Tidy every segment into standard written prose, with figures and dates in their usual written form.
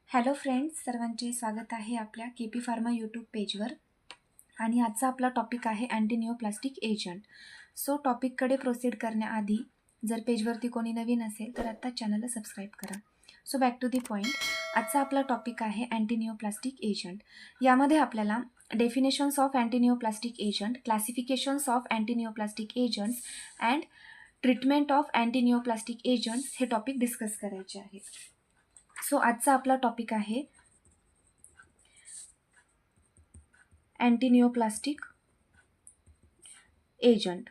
Hello friends, सर्वांचे स्वागत आहे आपल्या KP फार्मा यूट्यूब पेजवर. आणि आजचा आपला टॉपिक आहे अँटीनिओप्लास्टिक एजंट. सो टॉपिककडे प्रोसीड करण्याआधी जर पेजवरती कोणी नवीन असेल तर आत्ता चॅनलला सबस्क्राईब करा. So back to the point. आजचा आपला टॉपिक आहे अँटीनिओप्लास्टिक एजंट. यामध्ये आपल्याला definitions of antineoplastic agent, classifications of antineoplastic agents and treatment of antineoplastic agents हे टॉपिक डिस्कस करायचे आहे. सो आजचा आपला टॉपिक आहे अँटीनिओप्लास्टिक एजंट.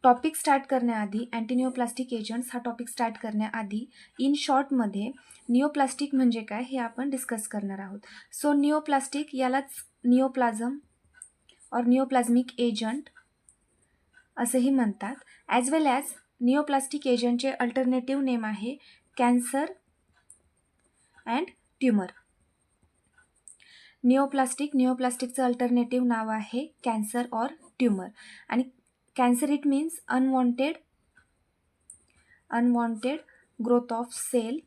टॉपिक स्टार्ट करण्याआधी अँटीनिओप्लास्टिक एजंट्स हा टॉपिक स्टार्ट करण्याआधी इन शॉर्टमध्ये निओप्लास्टिक म्हणजे काय हे आपण डिस्कस करणार आहोत. सो निओप्लास्टिक यालाच निओप्लाझम और निओप्लाझमिक एजंट असेही म्हणतात. ॲज वेल ॲज निओप्लास्टिक एजंटचे अल्टरनेटिव्ह नेम आहे कॅन्सर अँड ट्यूमर. निओप्लास्टिकचं अल्टरनेटिव्ह नाव आहे कॅन्सर और ट्यूमर. आणि cancer it means unwanted growth of cell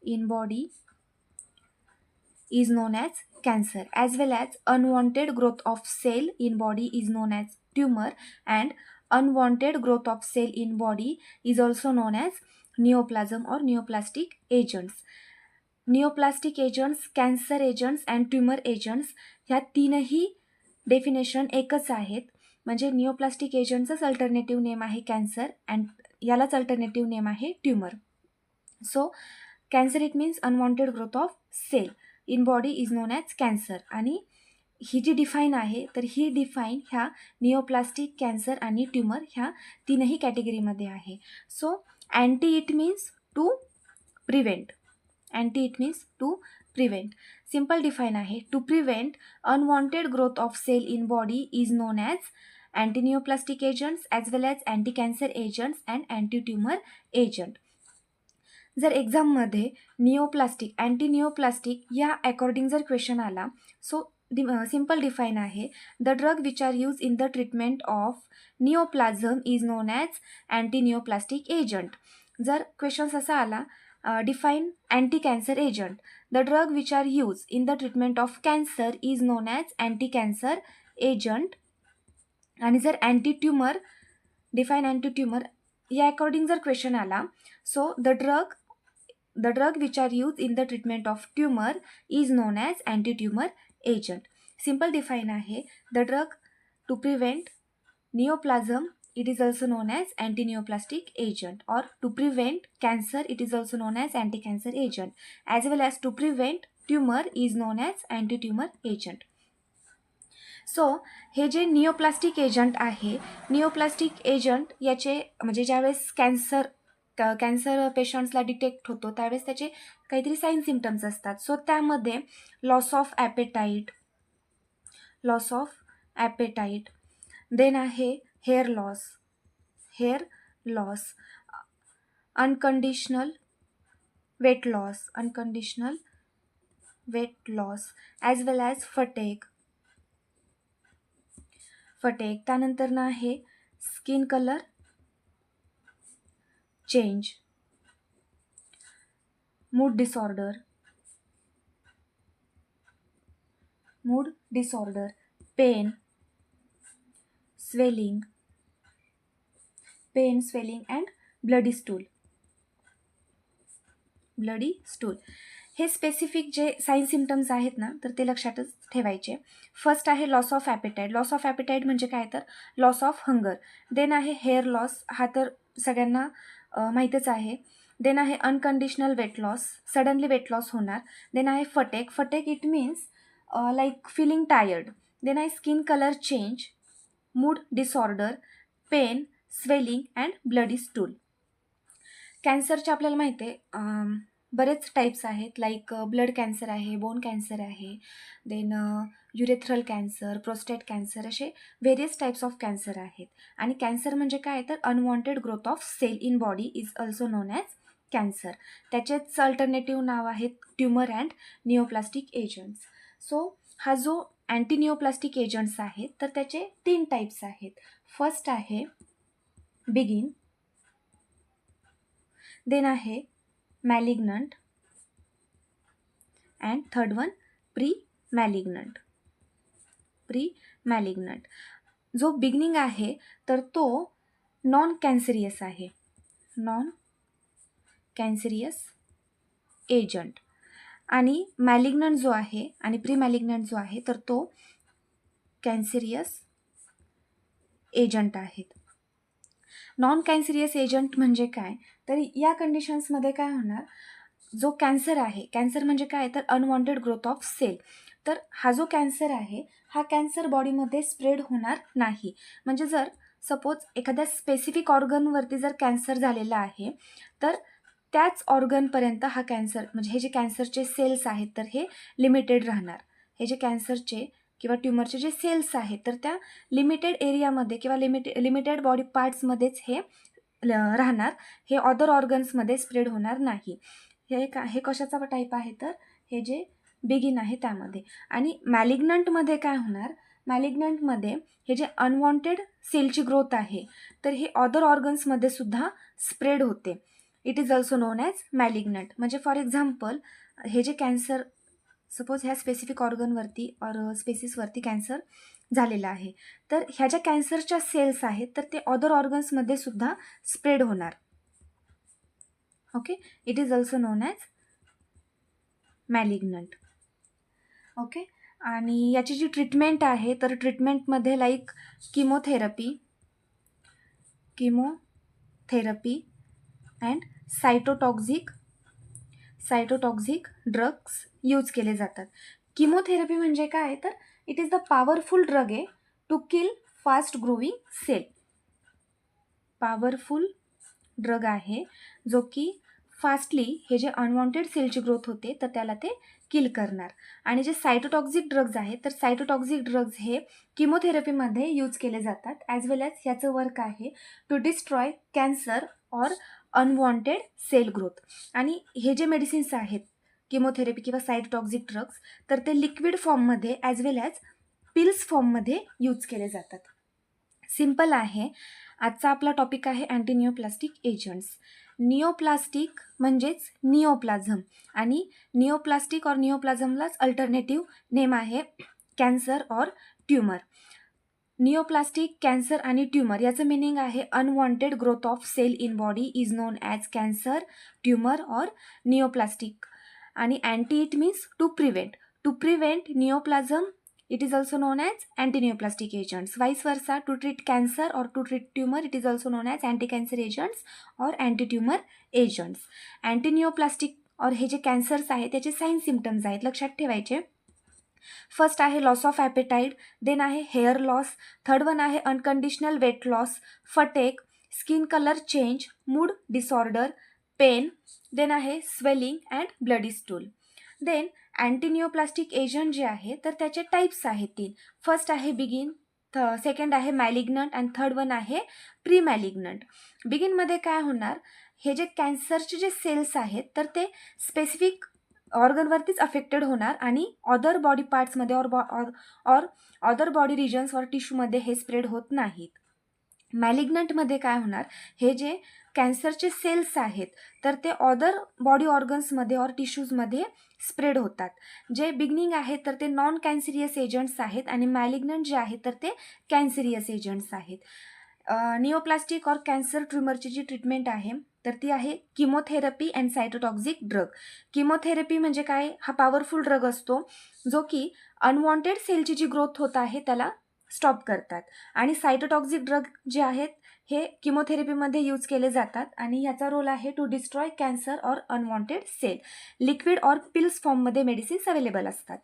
in body is known as cancer, as well as unwanted growth of cell in body is known as tumor, and unwanted growth of cell in body is also known as neoplasm or neoplastic agents. Neoplastic agents, cancer agents and tumor agents ह्या तीनही definition एकच आहेत. म्हणजे neoplastic एजंटचाच alternative name आहे cancer and यालाच alternative name आहे tumour. So cancer it means unwanted growth of cell in body is known as cancer. आणि ही जी डिफाईन आहे तर ही डिफाईन ह्या निओप्लास्टिक, कॅन्सर आणि ट्यूमर ह्या तीनही कॅटेगरीमध्ये आहे. So anti it means to prevent. Simple define आहे. To prevent unwanted growth of cell in body is known as antineoplastic agents as well as anti cancer agents and anti tumour agent. जर एक्झाममध्ये neoplastic, antineoplastic या according जर question आला, so simple define आहे the drug which are use in the treatment of neoplasm is known as antineoplastic agent. जर questions असा आला define anti cancer agent, the drug which are use in the treatment of cancer is known as anti cancer agent. आणि जर anti tumour, define anti tumour या according जर question आला, so the drug which are used in the treatment of tumor is known as anti-tumor agent. Simple define आहे the drug to prevent neoplasm it is also known as anti-neoplastic agent, or to prevent cancer it is also known as anti-cancer agent, as well as to prevent tumor is known as anti-tumor agent. So हे जे निओप्लास्टिक agent आहे, निओप्लास्टिक agent याचे म्हणजे ज्यावेळेस cancer पेशंट्सला detect होतो त्यावेळेस त्याचे काहीतरी साईन सिम्टम्स असतात. सो त्यामध्ये लॉस ऑफ ॲपेटाईट, देन आहे hair loss, unconditional weight loss as well as fatigue. त्यानंतर ना आहे skin colour change, mood disorder, pain, swelling and bloody stool. हे स्पेसिफिक जे साईन सिम्टम्स आहेत ना तर ते लक्षातच ठेवायचे. फर्स्ट आहे लॉस ऑफ ॲपेटाईट म्हणजे काय तर लॉस ऑफ हंगर. देन आहे हेअर लॉस, हा तर सगळ्यांना माहीतच आहे. देन आहे unconditional weight loss, suddenly weight loss होणार. देन आहे fatigue it means like feeling tired. Then आहे skin colour change, mood disorder, pain, swelling and bloody stool. कॅन्सरचे आपल्याला माहिती आहे बरेच टाईप्स आहेत, लाईक ब्लड कॅन्सर आहे, बोन कॅन्सर आहे, then urethral cancer, prostate cancer, असे व्हेरियस टाईप्स ऑफ कॅन्सर आहेत. आणि कॅन्सर म्हणजे काय तर unwanted growth of cell in body is also known as cancer. त्याचेच अल्टरनेटिव्ह नाव आहेत tumour and neoplastic agents. So हा जो अँटीनिओप्लास्टिक एजंट्स आहेत तर त्याचे 3 टाईप्स आहेत. फर्स्ट आहे बिगिन, देन आहे malignant and third one pre malignant. Pre malignant जो बिगनिंग आहे तर तो नॉन कॅन्सरियस आहे, नॉन कॅन्सरियस एजंट. आणि मॅलिग्नंट जो आहे आणि प्री मॅलिग्नंट जो आहे तर तो कॅन्सरियस एजंट आहेत. नॉन कॅन्सरियस एजंट म्हणजे काय, तर या कंडिशन्समध्ये काय होणार, जो कॅन्सर आहे, कॅन्सर म्हणजे काय तर अनवॉन्टेड ग्रोथ ऑफ सेल. तर हा जो कॅन्सर आहे हा कॅन्सर बॉडीमध्ये स्प्रेड होणार नाही. म्हणजे जर सपोज एखाद्या स्पेसिफिक ऑर्गनवरती जर कॅन्सर झालेला आहे तर त्याच ऑर्गनपर्यंत हा कॅन्सर म्हणजे हे जे कॅन्सरचे सेल्स आहेत तर हे लिमिटेड राहणार. हे जे कॅन्सरचे किंवा ट्युमरचे जे सेल्स आहेत तर त्या लिमिटेड एरियामध्ये किंवा लिमिटेड बॉडी पार्ट्समध्येच हे राहणार. हे अदर ऑर्गन्समध्ये स्प्रेड होणार नाही. हे कशाचा टाईप आहे तर हे जे बिगिन आहे त्यामध्ये. आणि मॅलिग्नंटमध्ये काय होणार, मॅलिग्नंटमध्ये हे जे अनवॉन्टेड सेलची ग्रोथ आहे तर हे अदर ऑर्गन्समध्ये सुद्धा स्प्रेड होते. It is also known as malignant. म्हणजे फॉर एक्झाम्पल हे जे कॅन्सर सपोज ह्या स्पेसिफिक ऑर्गनवरती स्पेसिसवरती कॅन्सर झालेला आहे तर ह्या ज्या कॅन्सरच्या सेल्स आहेत तर ते अदर ऑर्गन्समध्ये सुद्धा स्प्रेड होणार. Okay, it is also known as malignant. Okay, आणि याची जी ट्रीटमेंट आहे तर ट्रीटमेंटमध्ये like chemotherapy and cytotoxic drugs use केले जातात. किमोथेरपी म्हणजे काय तर it is the powerful drug आहे to kill fast growing cell. Powerful drug आहे जो की फास्टली हे जे अनवॉन्टेड सेलची ग्रोथ होते तर त्याला ते किल करणार. आणि जे सायटोटॉक्झिक ड्रग्ज आहेत तर सायटोटॉक्झिक ड्रग्ज हे किमोथेरपीमध्ये यूज केले जातात. ॲज वेल ॲज ह्याचं वर्क आहे to destroy cancer or unwanted cell growth. आणि हे जे मेडिसिन्स आहेत किमोथेरपी किंवा सायटोटॉक्झिक ड्रग्ज तर ते लिक्विड फॉर्ममध्ये ॲज वेल ॲज पिल्स फॉर्ममध्ये यूज केले जातात. सिम्पल आहे. आजचा आपला टॉपिक आहे अँटीनिओप्लास्टिक एजंट्स. निओप्लास्टिक म्हणजेच निओप्लाझम आणि निओप्लास्टिक और निओप्लाझमलाच अल्टरनेटिव्ह नेम आहे कॅन्सर और ट्युमर. निओप्लास्टिक, कॅन्सर आणि ट्युमर याचं मिनिंग आहे unwanted growth of cell in body is known as cancer, tumour और निओप्लास्टिक. आणि anti it means to prevent neoplasm. It is also known as antineoplastic agents. Vice versa, to treat cancer or to treat tumor, it is also known as anti-cancer agents or anti-tumor agents. Antineoplastic और हे जे cancers आहेत त्याचे sine symptoms आहेत लक्षात ठेवायचे. First आहे loss of appetite, then आहे हेअर लॉस, थर्ड वन आहे unconditional weight loss, fatigue, skin colour change, mood disorder, pain, then आहे swelling and bloody stool. Then antineoplastic agent जे आहे तर त्याचे टाईप्स आहेत 3. फर्स्ट आहे बिगिन, सेकंड आहे मॅलिग्नंट अँड थर्ड वन आहे प्री मॅलिग्नंट. बिगिनमध्ये काय होणार, हे जे कॅन्सरचे जे सेल्स आहेत तर ते स्पेसिफिक ऑर्गनवरतीच अफेक्टेड होणार आणि अदर बॉडी पार्ट्समध्ये और अदर बॉडी रिजन्स और टिश्यूमध्ये हे स्प्रेड होत नाहीत. मॅलिग्नंटमध्ये काय होणार, हे जे कॅन्सरचे सेल्स आहेत तर ते अदर बॉडी ऑर्गन्समध्ये और टिश्यूजमध्ये स्प्रेड होतात. जे बिगनिंग आहेत तर ते नॉन कॅन्सरियस एजंट्स आहेत आणि मॅलिग्नंट जे आहेत तर ते कॅन्सरियस एजंट्स आहेत. निओप्लास्टिक और कॅन्सर ट्युमरची जी ट्रीटमेंट आहे तर ती आहे chemotherapy and cytotoxic drug. Chemotherapy म्हणजे काय, हा पॉवरफुल ड्रग असतो जो की अनवॉन्टेड सेलची जी ग्रोथ होत आहे त्याला स्टॉप करतात. आणि सायटोटॉक्झिक ड्रग जे आहेत हे किमोथेरपीमध्ये यूज केले जातात आणि ह्याचा रोल आहे टू डिस्ट्रॉय कॅन्सर और अनवॉन्टेड सेल. लिक्विड और पिल्स फॉर्ममध्ये मेडिसिन्स अवेलेबल असतात.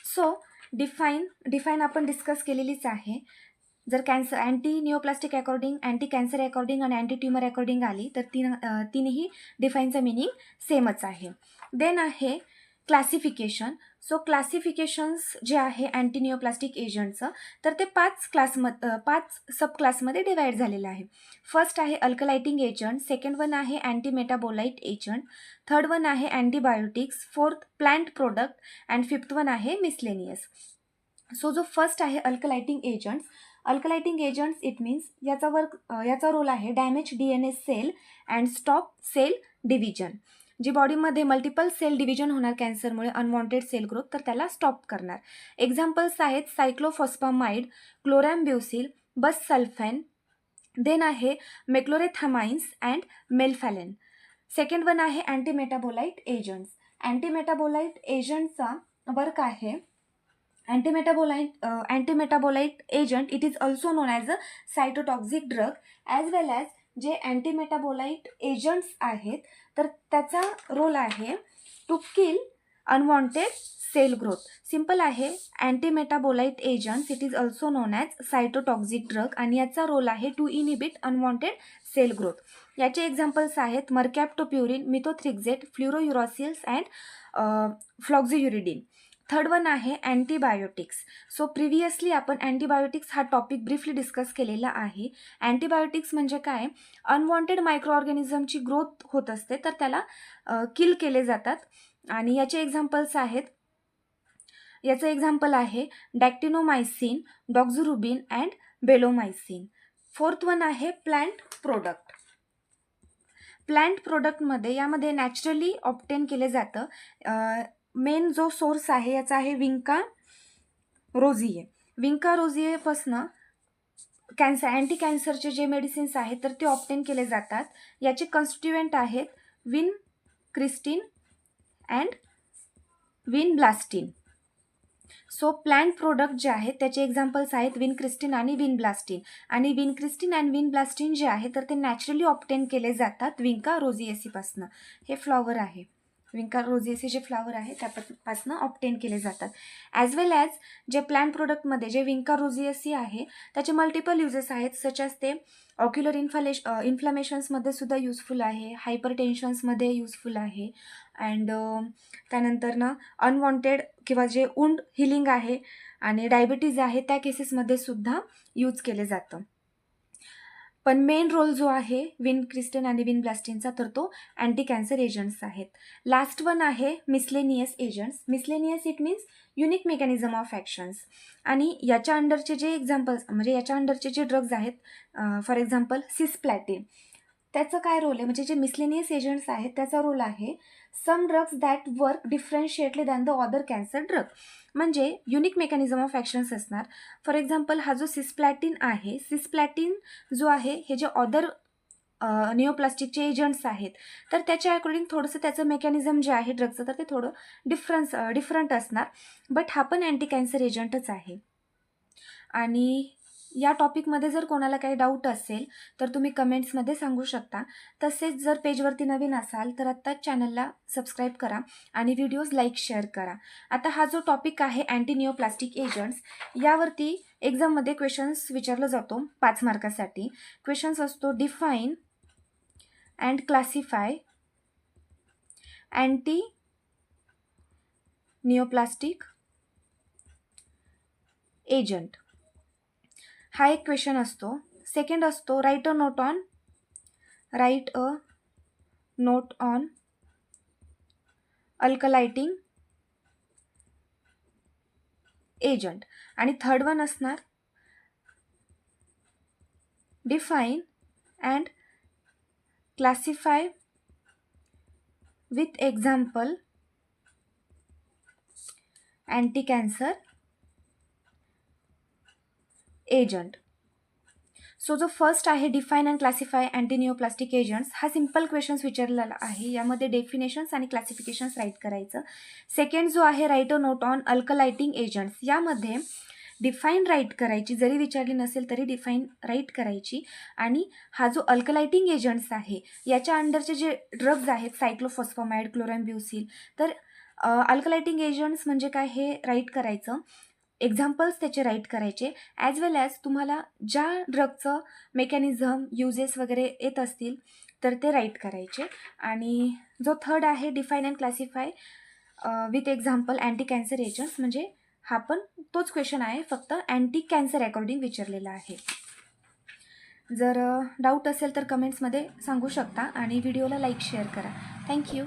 सो डिफाईन आपण डिस्कस केलेलीच आहे. जर cancer anti neoplastic according, anti cancer according आणि अँटी ट्युमर अकॉर्डिंग आली तर तिन्ही डिफाईनचं मिनिंग सेमच आहे. देन आहे क्लासिफिकेशन. सो क्लासिफिकेशन्स जे आहे अँटीनिओप्लास्टिक एजंटचं तर ते 5 सब क्लासमध्ये डिवाईड झालेलं आहे. फर्स्ट आहे अल्कलायटिंग एजंट, सेकंड वन आहे अँटीमेटाबोलाइट एजंट, थर्ड वन आहे antibiotics, fourth plant product and fifth one आहे मिसलेनियस. सो जो फर्स्ट आहे alkylating agents, alkylating agents it means याचा रोल आहे damage DNA cell and stop cell division. जी बॉडीमध्ये multiple sale division होणार कॅन्सरमुळे unwanted cell growth, तर त्याला स्टॉप करणार. एक्झाम्पल्स आहेत सायक्लोफॉस्फामाइड, क्लोरॅम्ब्युसिल, बससल्फॅन, देन आहे mechlorethamines and melphalan. Second one आहे अँटीमेटाबोलाइट एजंट्स. अँटीमेटाबोलाइट एजंटचा वर्क आहे antimetabolite agent it is also known as a cytotoxic drug as well as जे अँटीमेटाबोलाइट एजंट्स आहेत तर त्याचा रोल आहे to kill unwanted cell growth. Simple आहे, antimetabolite agents it is also known as cytotoxic drug आणि याचा role आहे to inhibit unwanted cell growth. याचे एक्झाम्पल्स आहेत mercaptopurine, methotrexate, fluorouracils and फ्लॉक्झियुरिडिन. Third one आहे अँटीबायोटिक्स. सो प्रिव्हियसली आपण antibiotics हा topic briefly discuss केलेला आहे. अँटीबायोटिक्स म्हणजे काय, अनवॉन्टेड मायक्रो ऑर्गॅनिझमची ग्रोथ होत असते तर त्याला किल केले जातात आणि याचे एक्झाम्पल्स आहेत, याचं एक्झाम्पल आहे डॅक्टिनोमायसिन, डॉक्झुरुबिन अँड बेलोमायसिन. फोर्थ वन आहे प्लांट प्रोडक्ट. प्लांट प्रोडक्टमध्ये यामध्ये नॅचरली ऑब्टेन केले जातं. मेन जो सोर्स आहे याचा आहे विंका रोझिये. विंका रोझियेपासनं अँटी कॅन्सरचे जे मेडिसिन्स आहेत तर ते ऑब्टेन केले जातात. याचे कॉन्स्टिट्युएंट आहेत vincristine and vinblastine. So plant product जे आहेत त्याचे एक्झाम्पल्स आहेत विन क्रिस्टिन आणि विन ब्लास्टिन. आणि vincristine and vinblastine जे आहे तर ते नॅचरली ऑब्टेन केले जातात विंका रोझिएसीपासनं. हे फ्लॉवर आहे, विंका रोझिएसी जे फ्लॉवर आहे त्यापासून ऑब्टेन केले जातात. ॲज वेल ॲज जे प्लांट प्रोडक्टमध्ये जे विंका रोझिएसी आहे त्याचे मल्टिपल युजेस आहेत, सच ॲज ते ऑक्युलर इन्फ्लमेशन्समध्ये सुद्धा युजफुल आहे, हायपर टेन्शन्समध्ये युजफुल आहे अँड त्यानंतर ना अनवॉन्टेड किंवा जे वुंड हिलिंग आहे आणि डायबिटीज आहे त्या केसेसमध्ये सुद्धा यूज केले जातं. पण मेन रोल जो आहे विन क्रिस्टिन आणि विन ब्लास्टिनचा तर तो अँटी कॅन्सर एजंट्स आहेत. लास्ट वन आहे miscellaneous agents. Miscellaneous it means unique mechanism of actions. आणि याच्या अंडरचे जे एक्झाम्पल्स म्हणजे याच्या अंडरचे जे ड्रग्ज आहेत फॉर एक्झाम्पल सिस्प्लॅटिन, त्याचं काय रोल आहे म्हणजे जे मिसलेनियस एजंट्स आहेत त्याचा रोल आहे some drugs that work differentially than the other cancer drug. म्हणजे युनिक मेकॅनिझम ऑफ ॲक्शन्स असणार. फॉर एक्झाम्पल हा जो सिस्प्लॅटिन आहे, सिस्प्लॅटिन जो आहे हे जे अदर निओप्लास्टिकचे एजंट्स आहेत तर त्याच्या अकॉर्डिंग थोडंसं त्याचं मेकॅनिझम जे आहे ड्रगचं तर ते थोडं डिफरंट असणार. बट हा पण अँटी कॅन्सर एजंटच आहे. आणि या टॉपिकमध्ये जर कोणाला काही डाऊट असेल तर तुम्ही कमेंट्समध्ये सांगू शकता. तसेच जर पेजवरती नवीन असाल तर आत्ताच चॅनलला सबस्क्राईब करा आणि व्हिडिओज लाईक शेअर करा. आता हा जो टॉपिक आहे अँटी निओप्लास्टिक एजंट्स, यावरती एक्झाममध्ये क्वेश्चन्स विचारलं जातो 5 मार्कासाठी. क्वेश्चन्स असतो define and classify anti neoplastic agent, हा एक क्वेश्चन असतो. सेकंड असतो write a note on alkylating agent. आणि थर्ड वन असणार define and classify with example anti cancer agent. So जो फर्स्ट आहे define and classify anti neoplastic agents, हा simple questions विचारलेला आहे. यामध्ये डेफिनेशन्स आणि क्लासिफिकेशन्स राईट करायचं. सेकंड जो आहे write a note on alkylating agents, यामध्ये डिफाईन राईट करायची, जरी विचारली नसेल तरी डिफाईन राईट करायची. आणि हा जो अल्कलायटिंग एजंट्स आहे याच्या अंडरचे जे ड्रग्ज आहेत सायक्लोफॉस्फामाइड, क्लोरॅम्ब्युसिल, तर अल्कलायटिंग एजंट्स म्हणजे काय हे राईट करायचं. एक्झाम्पल्स त्याचे राईट करायचे. ॲज वेल ॲज तुम्हाला ज्या ड्रगचं मेकॅनिझम युजेस वगैरे येत असतील तर ते राईट करायचे. आणि जो थर्ड आहे define and classify with example anti cancer agents, म्हणजे हा पण तोच क्वेश्चन आहे, फक्त अँटी कॅन्सर अकॉर्डिंग विचारलेला आहे. जर डाऊट असेल तर कमेंट्समध्ये सांगू शकता आणि व्हिडिओला लाईक शेअर करा. थँक्यू.